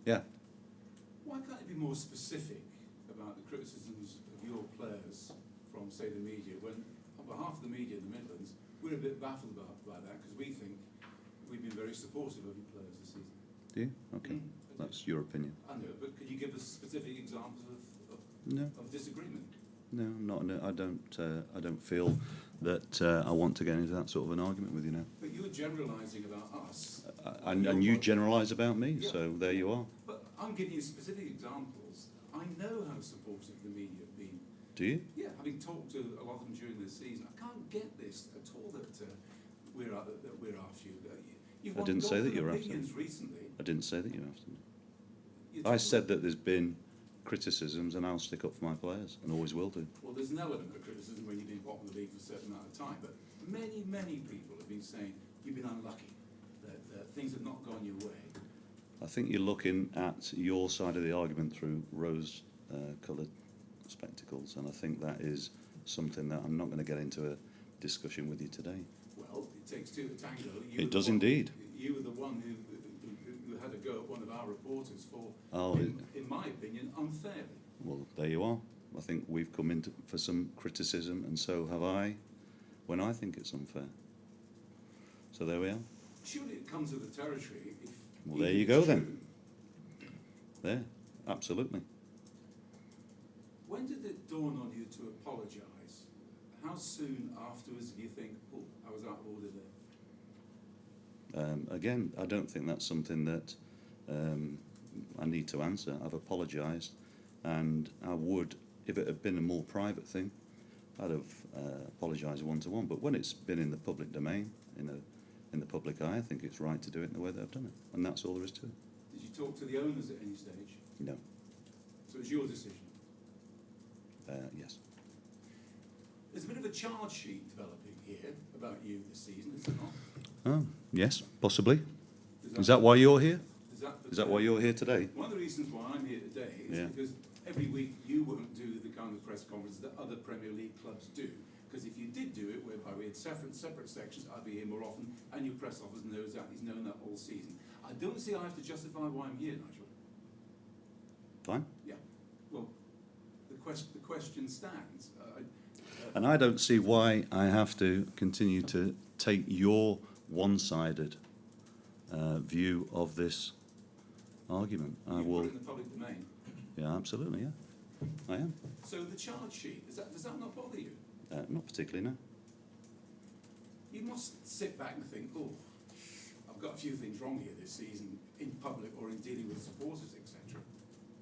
Yeah. Why can't you be more specific about the criticisms of your players from, say, the media, when, on behalf of the media in the Midlands, we're a bit baffled by that, because we think we've been very supportive of your players this season. Do you? Okay. That's your opinion. I know, but could you give us specific examples of disagreement? No, I'm not. No, I don't feel that I want to get into that sort of an argument with you now. But you were generalising about us. And you generalise about me, Yeah. so there you are. But I'm giving you specific examples. I know how supportive the media have been. Do you? Yeah, having talked to a lot of them during this season, I can't get this at all that we're after you. I didn't say that you were after me. Recently. I didn't say that you were after me. I said that there's been criticisms, and I'll stick up for my players, and always will do. Well, there's an element of criticism when you've been bottom of the league for a certain amount of time, but many people have been saying you've been unlucky, that things have not gone your way. I think you're looking at your side of the argument through rose-coloured spectacles, and I think that is something that I'm not going to get into a discussion with you today. Well, it takes two to tango. It does indeed. You were the one who had a go at one of our reporters for, in my opinion, unfairly. Well, there you are. I think we've come in for some criticism, and so have I, when I think it's unfair. So there we are. Surely it comes with the territory. Well, there you go then. There, absolutely. When did it dawn on you to apologise? How soon afterwards did you think, oh, I was out of order there? Again, I don't think that's something that I need to answer. I've apologised, and I would, if it had been a more private thing, I'd have apologised one-to-one. But when it's been in the public domain, in the public eye, I think it's right to do it in the way that I've done it, and that's all there is to it. Did you talk to the owners at any stage? No. So it's your decision? Yes. There's a bit of a charge sheet developing here about you this season, is there not? Oh, yes, possibly. Is that why you're here? Is that why you're here today? One of the reasons why I'm here today is because every week you won't do the kind of press conferences that other Premier League clubs do. Because if you did do it, whereby we had separate sections, I'd be here more often, and your press officer knows that. He's known that all season. I don't see I have to justify why I'm here, Nigel. Fine. Yeah. Well, the question stands. And I don't see why I have to continue to take your one-sided view of this argument. I will. Put it in the public domain. Yeah, absolutely. Yeah, I am. So the charge sheet, does that not bother you? Not particularly, no. You must sit back and think, oh, I've got a few things wrong here this season, in public or in dealing with supporters, etc.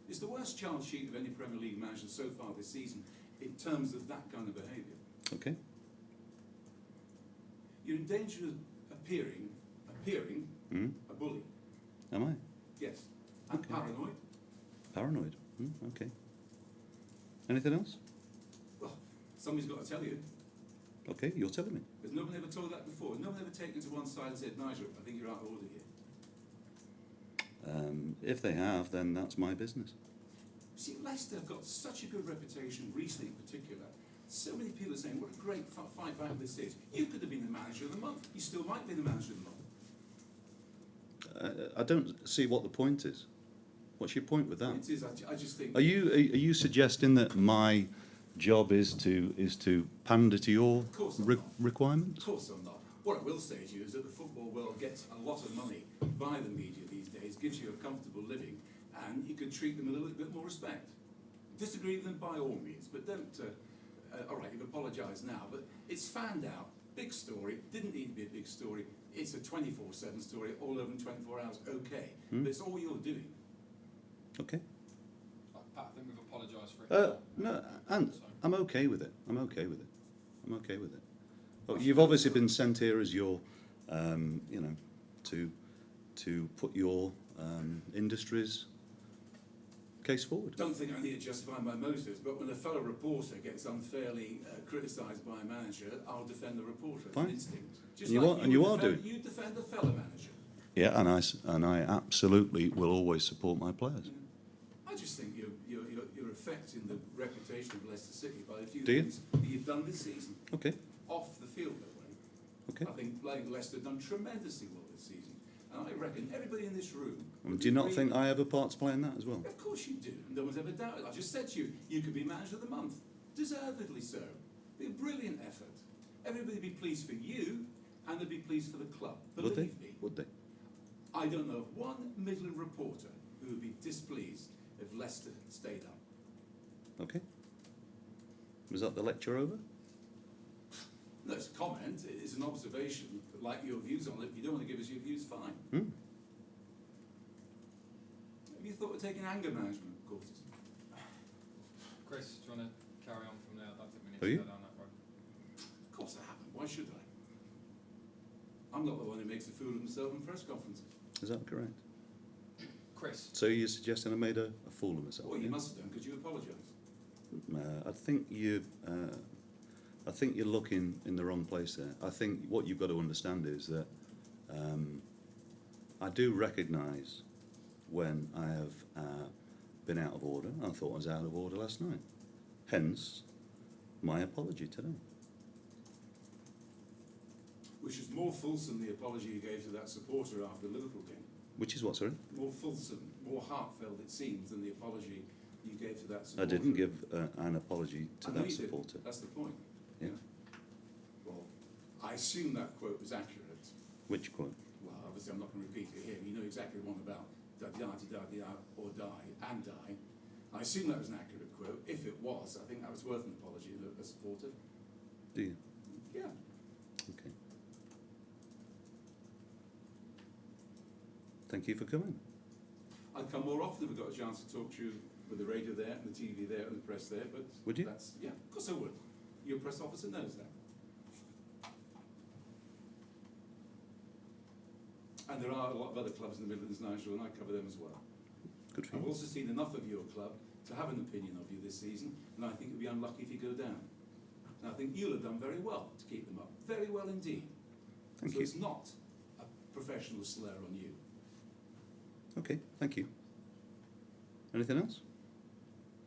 It's the worst charge sheet of any Premier League manager so far this season in terms of that kind of behaviour. Okay. You're in danger of appearing a bully. Am I? Yes. And Okay. paranoid. Paranoid. Okay. Anything else? Well, somebody's got to tell you. Okay, you're telling me. Has nobody ever told that before? Has nobody ever taken to one side and said, Nigel, I think you're out of order here? If they have, then that's my business. See, Leicester have got such a good reputation recently in particular. So many people are saying, what a great fight back this is. You could have been the manager of the month. You still might be the manager of the month. I don't see what the point is. What's your point with that? It is, I just think... Are you suggesting that my job is to pander to your requirements? Of course I'm not. What I will say to you is that the football world gets a lot of money by the media these days, gives you a comfortable living, and you can treat them with a little bit more respect. Disagree with them by all means, but don't... all right, you've apologised now, but it's fanned out. Big story. Didn't need to be a big story. It's a 24/7 story, all over in 24 hours. Okay, but it's all you're doing. Okay. Pat, I think we've apologised for it. No, and I'm okay with it. I'm okay with it. But you've obviously been sent here as your, to put your industry's case forward. Don't think I need to justify my motives, but when a fellow reporter gets unfairly criticised by a manager, I'll defend the reporter. It's an instinct. Just you are doing. You defend the fellow manager. Yeah, and I absolutely will always support my players. I just think you're affecting the reputation of Leicester City by a few Do you? things that you've done this season. Okay. Off the field, that way. Okay. I think Leicester have done tremendously well this season. And I reckon everybody in this room... And do you not think I have a part to play in that as well? Of course you do. No one's ever doubted. I just said to you, you could be Manager of the Month. Deservedly so. Be a brilliant effort. Everybody would be pleased for you, and they'd be pleased for the club. Would Believe they? me. Would they? I don't know of one Midland reporter who would be displeased if Leicester stayed up. Okay. Was that the lecture over? No, it's a comment, it's an observation, but like your views on it, if you don't want to give us your views, fine. Hmm. Have you thought of taking anger management courses? Chris, do you want to carry on from there? I don't think we need Are to you? go down that road. Of course I haven't, why should I? I'm not the one who makes a fool of himself in press conferences. Is that correct? Chris, So you're suggesting I made a fool of myself? Well, you yeah? must have done, because you apologise. I think you're looking in the wrong place there. I think what you've got to understand is that I do recognise when I have been out of order. I thought I was out of order last night. Hence, my apology today. Which is more fulsome, the apology you gave to that supporter after the Liverpool game. Which is what, sorry? More fulsome, more heartfelt, it seems, than the apology you gave to that supporter. I didn't give an apology to I know that you did. supporter. That's the point. Yeah. Well, I assume that quote was accurate. Which quote? Well, obviously I'm not going to repeat it here. You know exactly the one about da-da-da-da-da or die and die. I assume that was an accurate quote. If it was, I think that was worth an apology to a supporter. Do you? Yeah. Okay. Thank you for coming. I'd come more often if I got a chance to talk to you with the radio there and the TV there and the press there, but... Would you? That's, yeah, of course I would. Your press officer knows that. And there are a lot of other clubs in the Midlands, Nigel, and I cover them as well. Good for I've you. also seen enough of your club to have an opinion of you this season, and I think it'd be unlucky if you go down. And I think you'll have done very well to keep them up. Very well indeed. Thank So you. it's not a professional slur on you. Okay, thank you. Anything else?